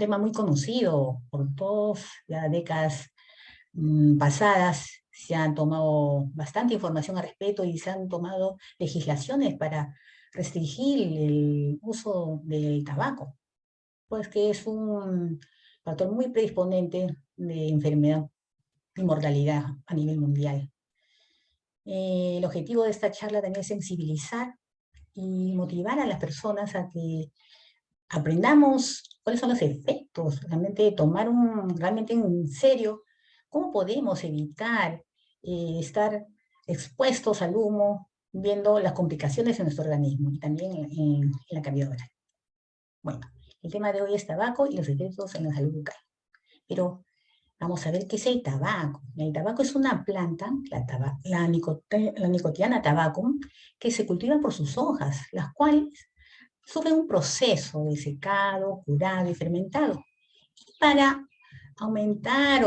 tema muy conocido por todas las décadas pasadas. Se han tomado bastante información al respecto y se han tomado legislaciones para restringir el uso del tabaco, pues que es un factor muy predisponente de enfermedad y mortalidad a nivel mundial. El objetivo de esta charla también es sensibilizar y motivar a las personas a que aprendamos cuáles son los efectos, realmente tomar realmente en serio cómo podemos evitar estar expuestos al humo, viendo las complicaciones en nuestro organismo y también en la cavidad oral. Bueno, el tema de hoy es tabaco y los efectos en la salud bucal. Pero vamos a ver qué es el tabaco. El tabaco es una planta, la Nicotiana tabacum, que se cultiva por sus hojas, las cuales sufren un proceso de secado, curado y fermentado. Y para aumentar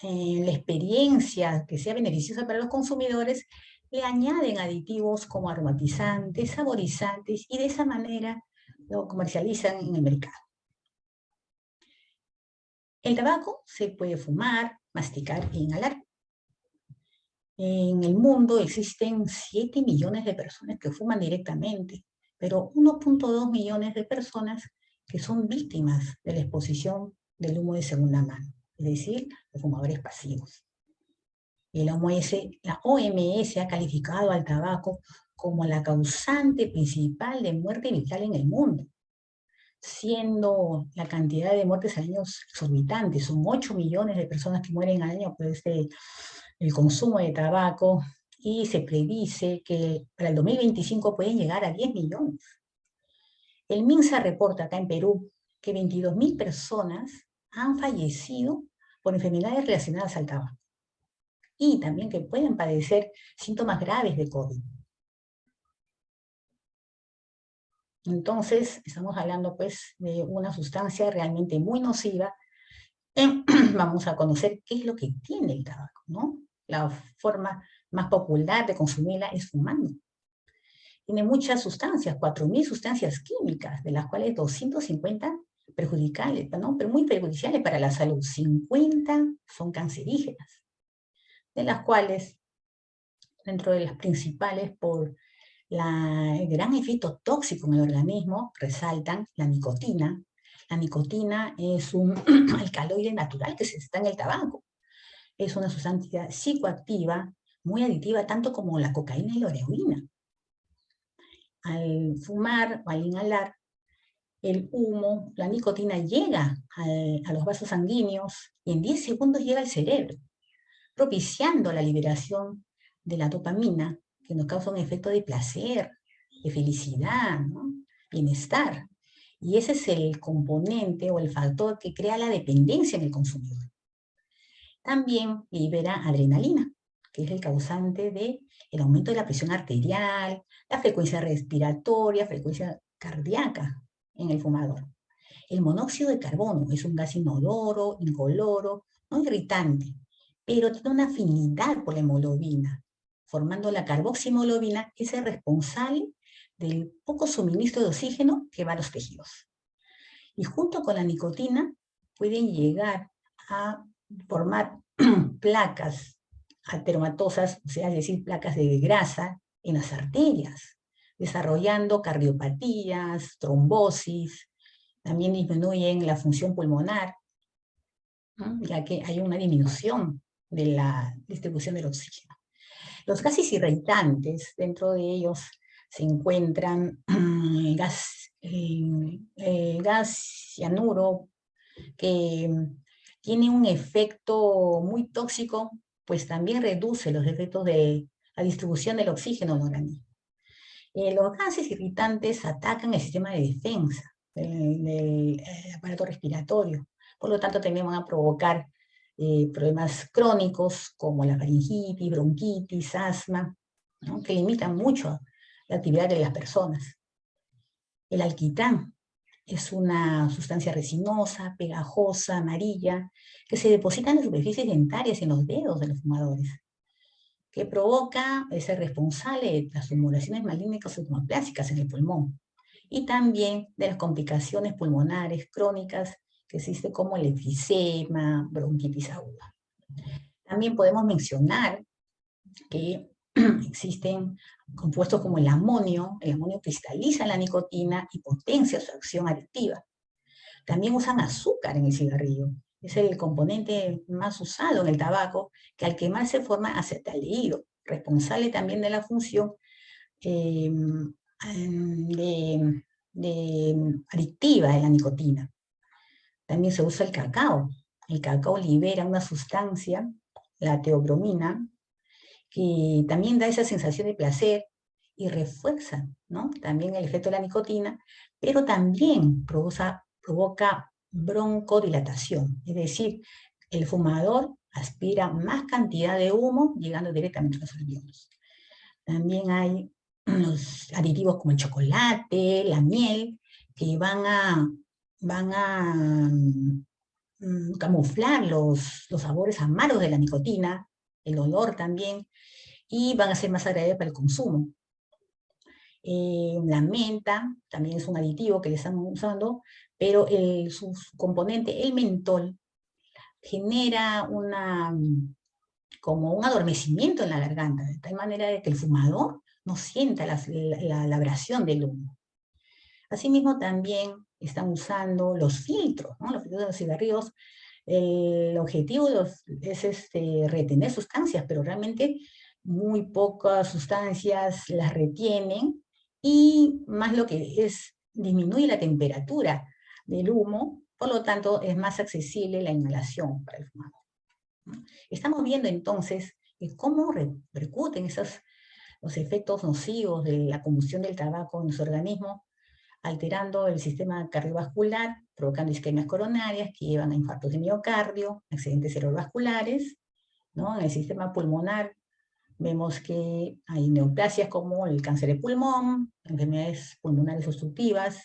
la experiencia que sea beneficiosa para los consumidores, le añaden aditivos como aromatizantes, saborizantes, y de esa manera lo comercializan en el mercado. El tabaco se puede fumar, masticar e inhalar. En el mundo existen 7 millones de personas que fuman directamente, pero 1.2 millones de personas que son víctimas de la exposición del humo de segunda mano, es decir, los fumadores pasivos. La OMS ha calificado al tabaco como la causante principal de muerte vital en el mundo, siendo la cantidad de muertes al año exorbitante. Son 8 millones de personas que mueren al año por el consumo de tabaco, y se predice que para el 2025 pueden llegar a 10 millones. El MINSA reporta acá en Perú que 22.000 personas han fallecido por enfermedades relacionadas al tabaco, y también que pueden padecer síntomas graves de COVID. Entonces, estamos hablando pues de una sustancia realmente muy nociva. Vamos a conocer qué es lo que tiene el tabaco, ¿no? La forma más popular de consumirla es fumando. Tiene muchas sustancias, 4.000 sustancias químicas, de las cuales 250 perjudiciales, ¿no? Pero muy perjudiciales para la salud. 50 son cancerígenas, de las cuales, dentro de las principales, por el gran efecto tóxico en el organismo, resaltan la nicotina. La nicotina es un alcaloide natural que se está en el tabaco. Es una sustancia psicoactiva, muy adictiva, tanto como la cocaína y la heroína. Al fumar o al inhalar el humo, la nicotina llega a los vasos sanguíneos y en 10 segundos llega al cerebro, propiciando la liberación de la dopamina, que nos causa un efecto de placer, de felicidad, ¿no? Bienestar. Y ese es el componente o el factor que crea la dependencia en el consumidor. También libera adrenalina, que es el causante del aumento de la presión arterial, la frecuencia respiratoria, frecuencia cardíaca en el fumador. El monóxido de carbono es un gas inodoro, incoloro, no irritante, pero tiene una afinidad por la hemoglobina, formando la carboxiemoglobina, que es el responsable del poco suministro de oxígeno que va a los tejidos. Y junto con la nicotina pueden llegar a formar placas ateromatosas, o sea, es decir, placas de grasa en las arterias, desarrollando cardiopatías, trombosis. También disminuyen la función pulmonar, ¿no? Ya que hay una disminución de la distribución del oxígeno. Los gases irritantes, dentro de ellos se encuentran gas cianuro, que tiene un efecto muy tóxico, pues también reduce los efectos de la distribución del oxígeno en el organismo. Los gases irritantes atacan el sistema de defensa del aparato respiratorio. Por lo tanto, también van a provocar problemas crónicos como la faringitis, bronquitis, asma, ¿no? Que limitan mucho la actividad de las personas. El alquitrán es una sustancia resinosa, pegajosa, amarilla, que se deposita en las superficies dentarias y en los dedos de los fumadores, que provoca, es el responsable de las tumoraciones malignas o hemoplásicas en el pulmón, y también de las complicaciones pulmonares crónicas que existe como el enfisema, bronquitis aguda. También podemos mencionar que existen compuestos como el amonio cristaliza la nicotina y potencia su acción adictiva. También usan azúcar en el cigarrillo, es el componente más usado en el tabaco, que al quemar se forma acetaldehído, responsable también de la función eh, adictiva de la nicotina. También se usa el cacao. El cacao libera una sustancia, la teobromina, que también da esa sensación de placer y refuerza, ¿no?, también el efecto de la nicotina, pero también provoca broncodilatación, es decir, el fumador aspira más cantidad de humo llegando directamente a los alvéolos. También hay los aditivos como el chocolate, la miel, que van a camuflar los sabores amargos de la nicotina, el olor también, y van a ser más agradables para el consumo. La menta también es un aditivo que le están usando, pero su componente, el mentol, genera como un adormecimiento en la garganta, de tal manera de que el fumador no sienta la abrasión del humo. Asimismo, también están usando los filtros, ¿no? Los filtros de los cigarrillos. El objetivo es retener sustancias, pero realmente muy pocas sustancias las retienen, y más lo que es disminuye la temperatura del humo, por lo tanto es más accesible la inhalación para el fumador. Estamos viendo entonces cómo repercuten los efectos nocivos de la combustión del tabaco en nuestro organismo, alterando el sistema cardiovascular, provocando isquemias coronarias que llevan a infartos de miocardio, accidentes cerebrovasculares, ¿no? En el sistema pulmonar vemos que hay neoplasias como el cáncer de pulmón, enfermedades pulmonares obstructivas.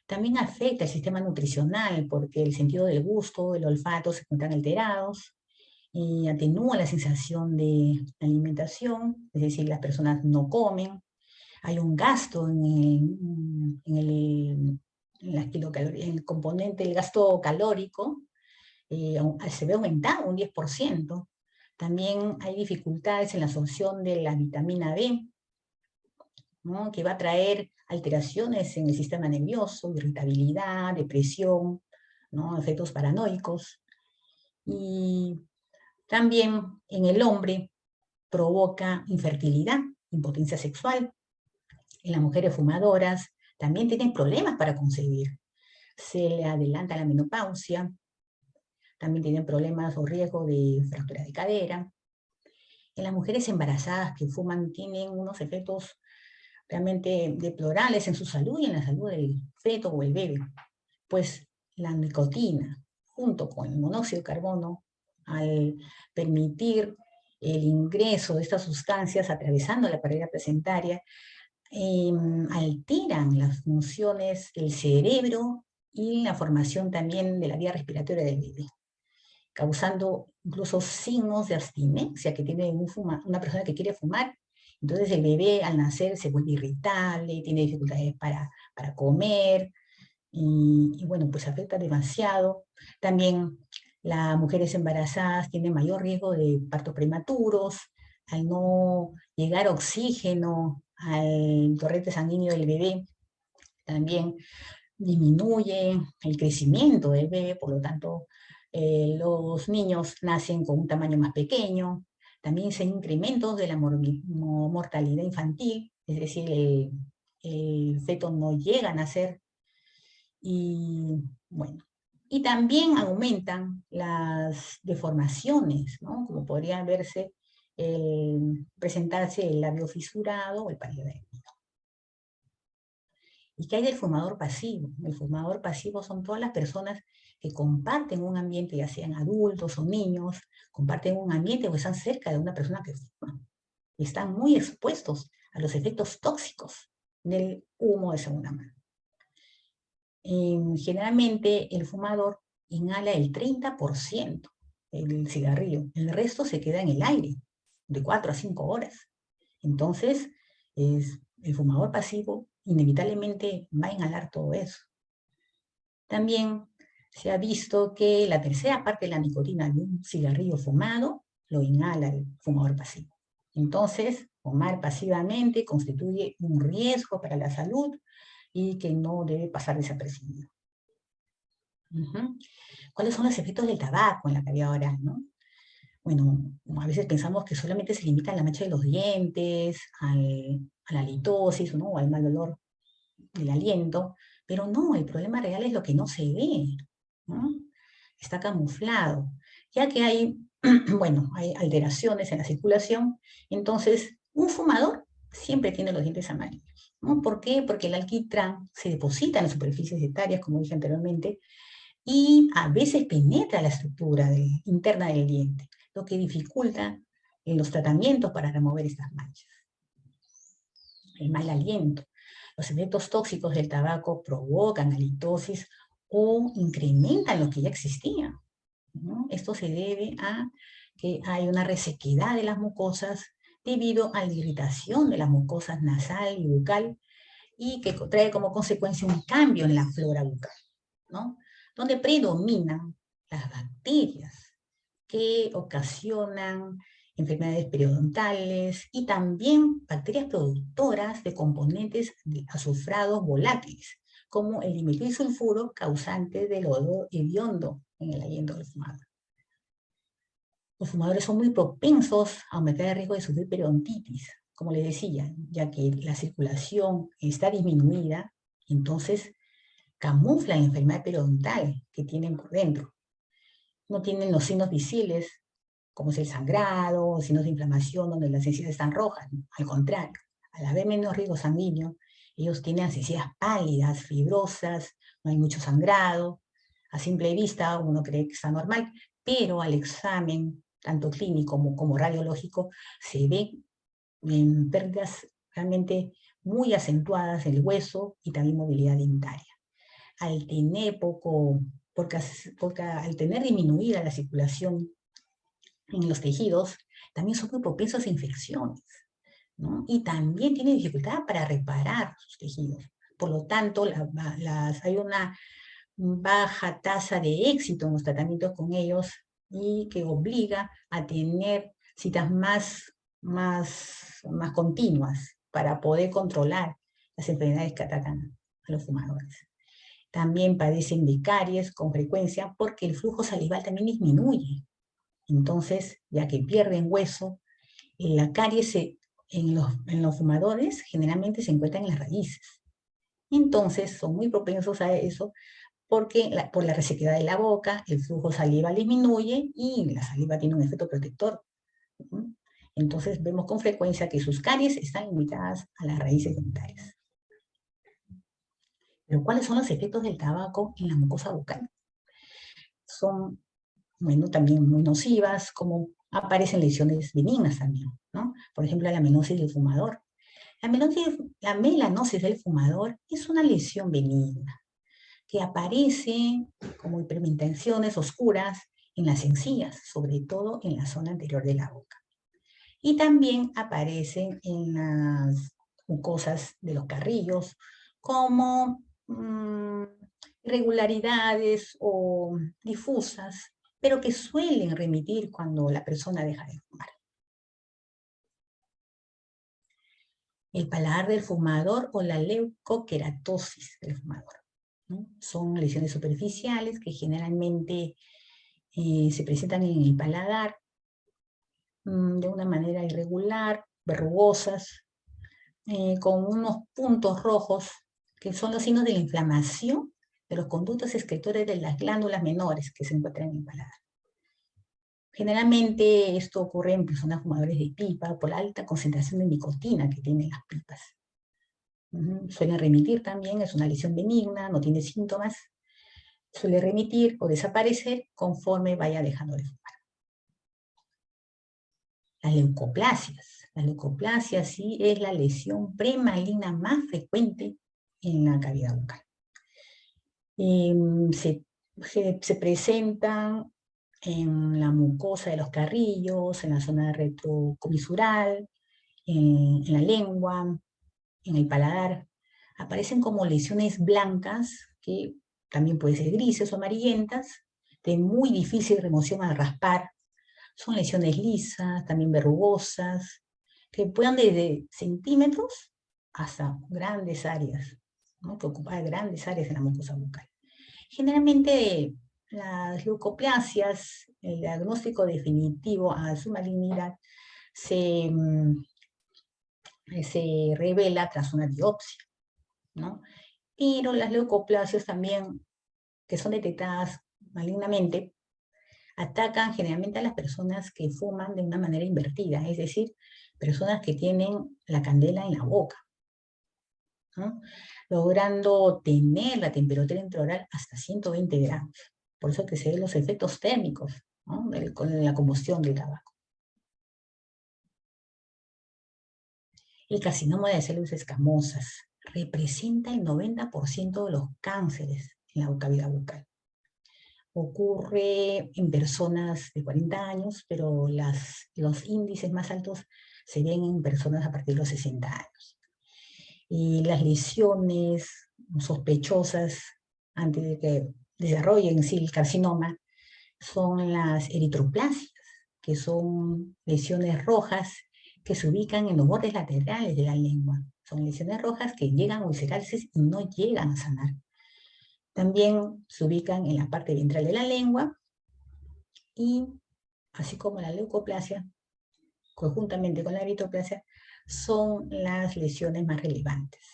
También afecta el sistema nutricional porque el sentido del gusto, el olfato se encuentran alterados, y atenúa la sensación de alimentación, es decir, las personas no comen. Hay un gasto en el componente, el gasto calórico, se ve aumentado un 10%. También hay dificultades en la absorción de la vitamina B, ¿no?, que va a traer alteraciones en el sistema nervioso, irritabilidad, depresión, ¿no?, efectos paranoicos. Y también en el hombre provoca infertilidad, impotencia sexual. En las mujeres fumadoras también tienen problemas para concebir. Se le adelanta la menopausia, también tienen problemas o riesgo de fractura de cadera. En las mujeres embarazadas que fuman tienen unos efectos realmente deplorables en su salud y en la salud del feto o el bebé, pues la nicotina, junto con el monóxido de carbono, al permitir el ingreso de estas sustancias atravesando la pared placentaria, alteran las funciones del cerebro y la formación también de la vía respiratoria del bebé, causando incluso signos de abstinencia que tiene una persona que quiere fumar. Entonces el bebé al nacer se vuelve irritable, tiene dificultades para comer, y bueno, pues afecta demasiado. También las mujeres embarazadas tienen mayor riesgo de partos prematuros, al no llegar oxígeno al torrente sanguíneo del bebé. También disminuye el crecimiento del bebé, por lo tanto, los niños nacen con un tamaño más pequeño. También se incrementos de la mortalidad infantil, es decir, el feto no llega a nacer. Y bueno, y también aumentan las deformaciones, ¿no?, como podría presentarse el labio fisurado o el palillo. ¿Y qué hay del fumador pasivo? El fumador pasivo son todas las personas que comparten un ambiente, ya sean adultos o niños, comparten un ambiente o están cerca de una persona que fuma. Y están muy expuestos a los efectos tóxicos del humo de segunda mano. Generalmente el fumador inhala el 30% del cigarrillo, el resto se queda en el aire, de 4 a 5 horas. Entonces, el fumador pasivo inevitablemente va a inhalar todo eso. También Se ha visto que la tercera parte de la nicotina de un cigarrillo fumado lo inhala el fumador pasivo. Entonces, fumar pasivamente constituye un riesgo para la salud y que no debe pasar desapercibido. ¿Cuáles son los efectos del tabaco en la cavidad oral, no? Bueno, a veces pensamos que solamente se limita a la mancha de los dientes, a la litosis, ¿no? O al mal olor del aliento, pero no, el problema real es lo que no se ve, ¿no? Está camuflado, ya que hay, bueno, hay alteraciones en la circulación, entonces un fumador siempre tiene los dientes amarillos, ¿no? ¿Por qué? Porque el alquitrán se deposita en las superficies etarias, como dije anteriormente, y a veces penetra la estructura interna del diente, lo que dificulta los tratamientos para remover estas manchas. El mal aliento. Los efectos tóxicos del tabaco provocan halitosis o incrementan lo que ya existía, ¿no? Esto se debe a que hay una resequedad de las mucosas debido a la irritación de las mucosas nasal y bucal y que trae como consecuencia un cambio en la flora bucal, ¿no? Donde predominan las bacterias que ocasionan enfermedades periodontales y también bacterias productoras de componentes azufrados volátiles, como el dimetilsulfuro causante del olor hediondo en el aliento del fumador. Los fumadores son muy propensos a aumentar el riesgo de sufrir periodontitis, como les decía, ya que la circulación está disminuida, entonces camufla la enfermedad periodontal que tienen por dentro. No tienen los signos visibles, como es el sangrado, signos de inflamación donde las encías están rojas. Al contrario, al haber menos riesgo sanguíneo, ellos tienen las encías pálidas, fibrosas, no hay mucho sangrado. A simple vista uno cree que está normal, pero al examen, tanto clínico como radiológico, se ve en pérdidas realmente muy acentuadas del hueso y también movilidad dentaria. Al tener al tener disminuida la circulación en los tejidos, también son muy propensos a infecciones, ¿no? Y también tienen dificultad para reparar sus tejidos. Por lo tanto, hay una baja tasa de éxito en los tratamientos con ellos y que obliga a tener citas más continuas para poder controlar las enfermedades que atacan a los fumadores. También padecen de caries con frecuencia porque el flujo salival también disminuye. Entonces, ya que pierden hueso, la caries en los fumadores generalmente se encuentran en las raíces. Entonces, son muy propensos a eso porque por la resequedad de la boca, el flujo salival disminuye y la saliva tiene un efecto protector. Entonces, vemos con frecuencia que sus caries están limitadas a las raíces dentarias. Pero, ¿cuáles son los efectos del tabaco en la mucosa bucal? Son, bueno, también muy nocivas, como aparecen lesiones benignas también, ¿no? Por ejemplo, la melanosis del fumador. La melanosis del fumador es una lesión benigna que aparece como hiperpigmentaciones oscuras en las encías, sobre todo en la zona anterior de la boca. Y también aparecen en las mucosas de los carrillos como irregularidades o difusas, pero que suelen remitir cuando la persona deja de fumar. El paladar del fumador o la leucoqueratosis del fumador, ¿no? Son lesiones superficiales que generalmente se presentan en el paladar de una manera irregular, verrugosas, con unos puntos rojos que son los signos de la inflamación de los conductos excretores de las glándulas menores que se encuentran en el paladar. Generalmente esto ocurre en personas fumadores de pipa por la alta concentración de nicotina que tienen las pipas. Suelen remitir también, es una lesión benigna, no tiene síntomas, suele remitir o desaparecer conforme vaya dejando de fumar. Las leucoplasias. La leucoplasia sí es la lesión premaligna más frecuente en la cavidad bucal. Se presentan en la mucosa de los carrillos, en la zona retrocomisural, en la lengua, en el paladar. Aparecen como lesiones blancas que también puede ser grises o amarillentas, de muy difícil remoción al raspar. Son lesiones lisas, también verrugosas, que puedan desde centímetros hasta grandes áreas, ¿no? Que ocupan grandes áreas en la mucosa bucal. Generalmente las leucoplasias, el diagnóstico definitivo a su malignidad se revela tras una biopsia, ¿no? Pero las leucoplasias también, que son detectadas malignamente, atacan generalmente a las personas que fuman de una manera invertida, es decir, personas que tienen la candela en la boca, ¿no? Logrando tener la temperatura intraoral hasta 120 grados. Por eso que se ven los efectos térmicos, ¿no? Con la combustión del tabaco. El carcinoma de células escamosas representa el 90% de los cánceres en la cavidad bucal. Ocurre en personas de 40 años, pero los índices más altos se ven en personas a partir de los 60 años. Y las lesiones sospechosas antes de que desarrollen sí, el carcinoma son las eritroplasias, que son lesiones rojas que se ubican en los bordes laterales de la lengua. Son lesiones rojas que llegan a ulcerarse y no llegan a sanar. También se ubican en la parte ventral de la lengua y, así como la leucoplasia, conjuntamente con la eritroplasia, son las lesiones más relevantes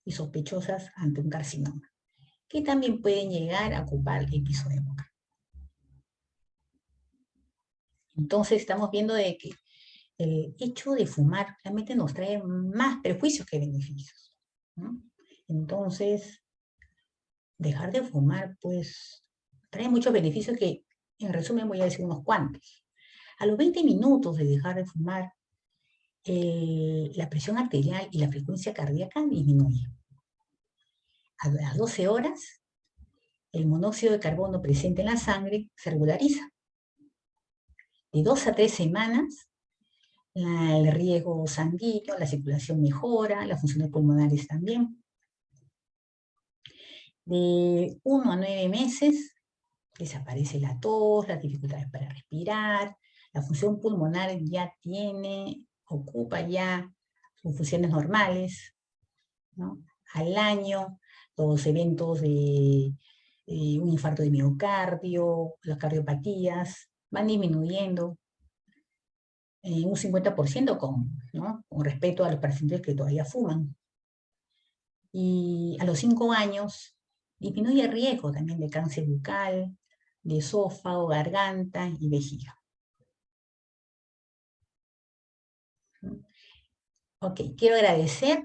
y sospechosas ante un carcinoma, que también pueden llegar a ocupar el piso de boca. Entonces estamos viendo de que el hecho de fumar realmente nos trae más perjuicios que beneficios, ¿no? Entonces, dejar de fumar, pues, trae muchos beneficios que, en resumen, voy a decir unos cuantos. A los 20 minutos de dejar de fumar, la presión arterial y la frecuencia cardíaca disminuye. A las 12 horas, el monóxido de carbono presente en la sangre se regulariza. De 2 a 3 semanas, el riego sanguíneo, la circulación mejora, las funciones pulmonares también. De 1 a 9 meses, desaparece la tos, las dificultades para respirar, la función pulmonar ya ocupa ya sus funciones normales, ¿no? Al año, los eventos de un infarto de miocardio, las cardiopatías, van disminuyendo en un 50% ¿no? Con respecto a los pacientes que todavía fuman. Y a los 5 años disminuye el riesgo también de cáncer bucal, de esófago, garganta y vejiga. Ok, quiero agradecer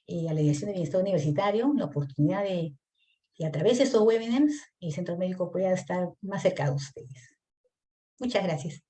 a la Dirección de Bienestar Universitario la oportunidad de que a través de estos webinars el Centro Médico pueda estar más cerca de ustedes. Muchas gracias.